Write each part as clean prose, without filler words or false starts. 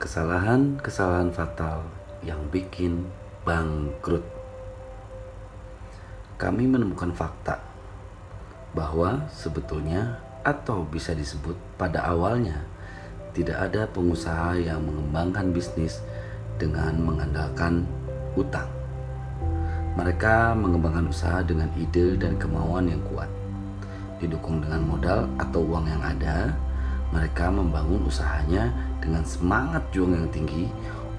Kesalahan-kesalahan fatal yang bikin bangkrut. Kami menemukan fakta bahwa sebetulnya atau bisa disebut pada awalnya tidak ada pengusaha yang mengembangkan bisnis dengan mengandalkan utang. Mereka mengembangkan usaha dengan ide dan kemauan yang kuat. Didukung dengan modal atau uang yang ada, mereka membangun usahanya dengan semangat juang yang tinggi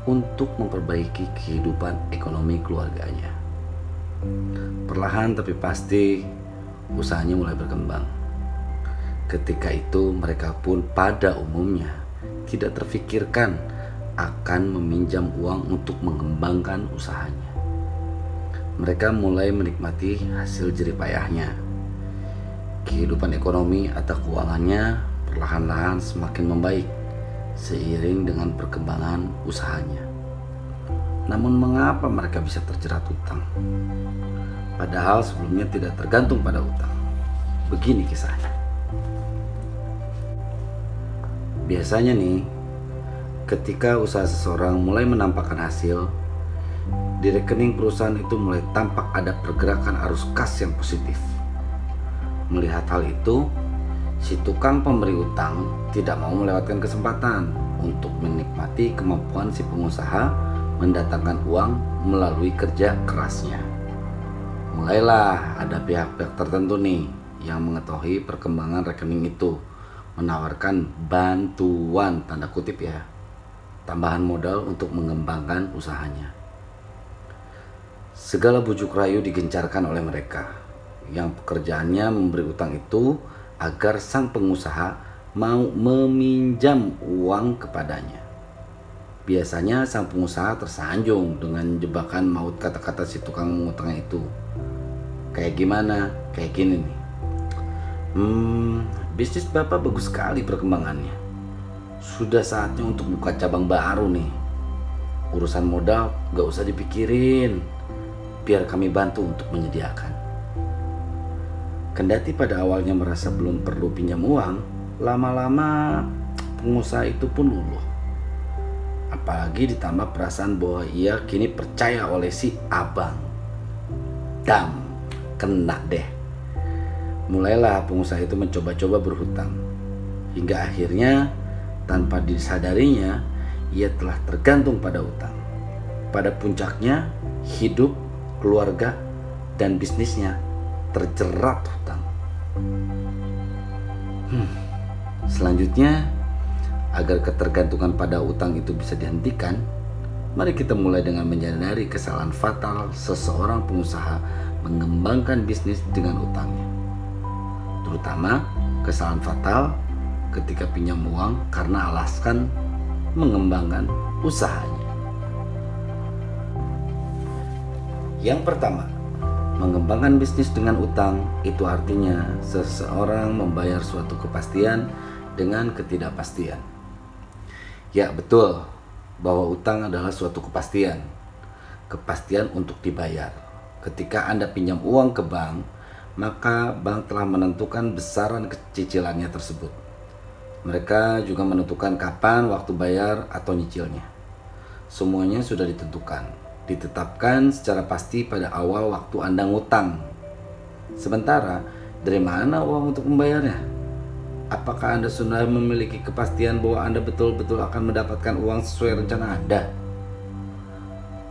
untuk memperbaiki kehidupan ekonomi keluarganya. Perlahan tapi pasti usahanya mulai berkembang. Ketika itu mereka pun pada umumnya tidak terfikirkan akan meminjam uang untuk mengembangkan usahanya. Mereka mulai menikmati hasil jerih payahnya. Kehidupan ekonomi atau keuangannya perlahan-lahan semakin membaik seiring dengan perkembangan usahanya. Namun mengapa mereka bisa terjerat utang? Padahal sebelumnya tidak tergantung pada utang. Begini kisahnya. Biasanya nih, ketika usaha seseorang mulai menampakkan hasil, di rekening perusahaan itu mulai tampak ada pergerakan arus kas yang positif. Melihat hal itu, si tukang pemberi utang tidak mau melewatkan kesempatan untuk menikmati kemampuan si pengusaha mendatangkan uang melalui kerja kerasnya. Mulailah ada pihak-pihak tertentu nih yang mengetahui perkembangan rekening itu, menawarkan bantuan tanda kutip ya, tambahan modal untuk mengembangkan usahanya. Segala bujuk rayu digencarkan oleh mereka yang pekerjaannya memberi utang itu agar sang pengusaha mau meminjam uang kepadanya. Biasanya sang pengusaha tersanjung dengan jebakan maut kata-kata si tukang mengutangnya itu. Kayak gimana? Kayak gini nih. Bisnis Bapak bagus sekali perkembangannya. Sudah saatnya untuk buka cabang baru nih. Urusan modal gak usah dipikirin. Biar kami bantu untuk menyediakan. Kendati pada awalnya merasa belum perlu pinjam uang, lama-lama pengusaha itu pun luluh. Apalagi ditambah perasaan bahwa ia kini percaya oleh si abang. Kena deh. Mulailah pengusaha itu mencoba-coba berhutang. Hingga akhirnya tanpa disadarinya ia telah tergantung pada utang. Pada puncaknya hidup, keluarga, dan bisnisnya terjerat hutang. Selanjutnya, agar ketergantungan pada utang itu bisa dihentikan, mari kita mulai dengan menyadari kesalahan fatal seseorang pengusaha mengembangkan bisnis dengan utangnya. Terutama kesalahan fatal ketika pinjam uang karena alasan mengembangkan usahanya. Yang pertama, mengembangkan bisnis dengan utang itu artinya seseorang membayar suatu kepastian dengan ketidakpastian. Ya betul, bahwa utang adalah suatu kepastian. Kepastian untuk dibayar. Ketika Anda pinjam uang ke bank, maka bank telah menentukan besaran cicilannya tersebut. Mereka juga menentukan kapan waktu bayar atau nyicilnya. Semuanya sudah ditentukan. Ditetapkan secara pasti pada awal waktu Anda ngutang. Sementara, dari mana uang untuk membayarnya? Apakah Anda sudah memiliki kepastian bahwa Anda betul-betul akan mendapatkan uang sesuai rencana Anda?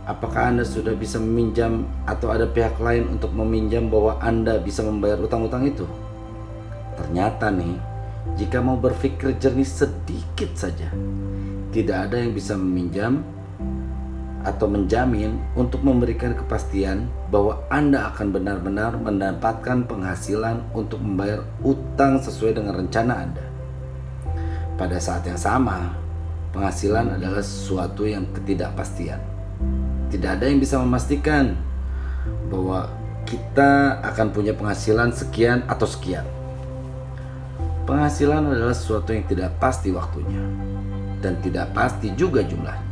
Apakah Anda sudah bisa meminjam atau ada pihak lain untuk meminjam bahwa Anda bisa membayar utang-utang itu? Ternyata nih, jika mau berpikir jernih sedikit saja, tidak ada yang bisa meminjam atau menjamin untuk memberikan kepastian bahwa Anda akan benar-benar mendapatkan penghasilan untuk membayar utang sesuai dengan rencana Anda. Pada saat yang sama, penghasilan adalah sesuatu yang ketidakpastian. Tidak ada yang bisa memastikan bahwa kita akan punya penghasilan sekian atau sekian. Penghasilan adalah sesuatu yang tidak pasti waktunya dan tidak pasti juga jumlahnya.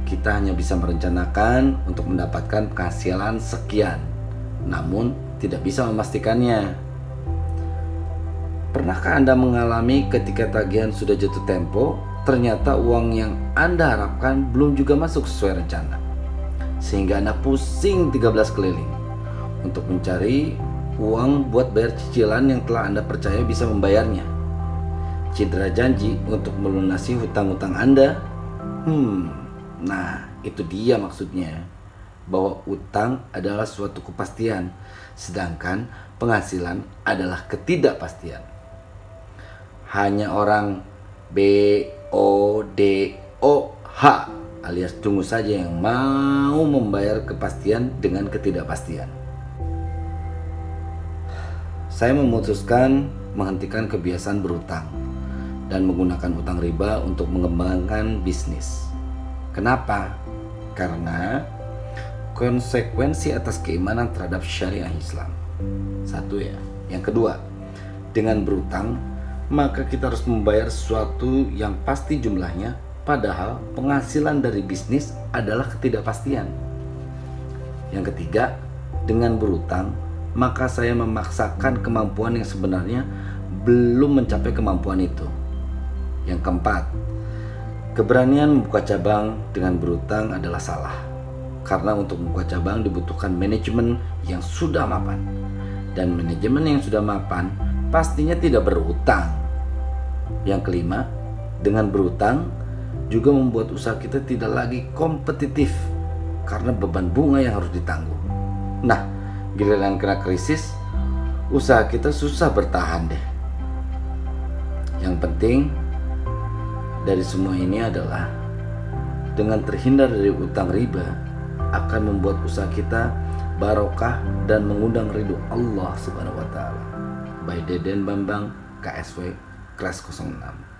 Kita hanya bisa merencanakan untuk mendapatkan penghasilan sekian, namun tidak bisa memastikannya. Pernahkah Anda mengalami ketika tagihan sudah jatuh tempo, ternyata uang yang Anda harapkan belum juga masuk sesuai rencana, sehingga Anda pusing 13 keliling untuk mencari uang buat bayar cicilan yang telah Anda percaya bisa membayarnya? Cedera janji untuk melunasi hutang-hutang Anda? Nah, itu dia maksudnya, bahwa utang adalah suatu kepastian, sedangkan penghasilan adalah ketidakpastian. Hanya orang BODOH alias dungu saja yang mau membayar kepastian dengan ketidakpastian. Saya memutuskan menghentikan kebiasaan berutang dan menggunakan utang riba untuk mengembangkan bisnis. Kenapa? Karena konsekuensi atas keimanan terhadap syariah Islam. Satu ya. Yang kedua, dengan berutang maka kita harus membayar sesuatu yang pasti jumlahnya, padahal penghasilan dari bisnis adalah ketidakpastian. Yang ketiga, dengan berutang maka saya memaksakan kemampuan yang sebenarnya belum mencapai kemampuan itu. Yang keempat, keberanian membuka cabang dengan berutang adalah salah, karena untuk membuka cabang dibutuhkan manajemen yang sudah mapan, dan manajemen yang sudah mapan pastinya tidak berutang. Yang kelima, dengan berutang juga membuat usaha kita tidak lagi kompetitif karena beban bunga yang harus ditanggung. Nah, giliran kena krisis, usaha kita susah bertahan deh. Yang penting dari semua ini adalah dengan terhindar dari utang riba akan membuat usaha kita barokah dan mengundang ridho Allah Subhanahu wa taala. By Deden Bambang, KSW Kelas 06.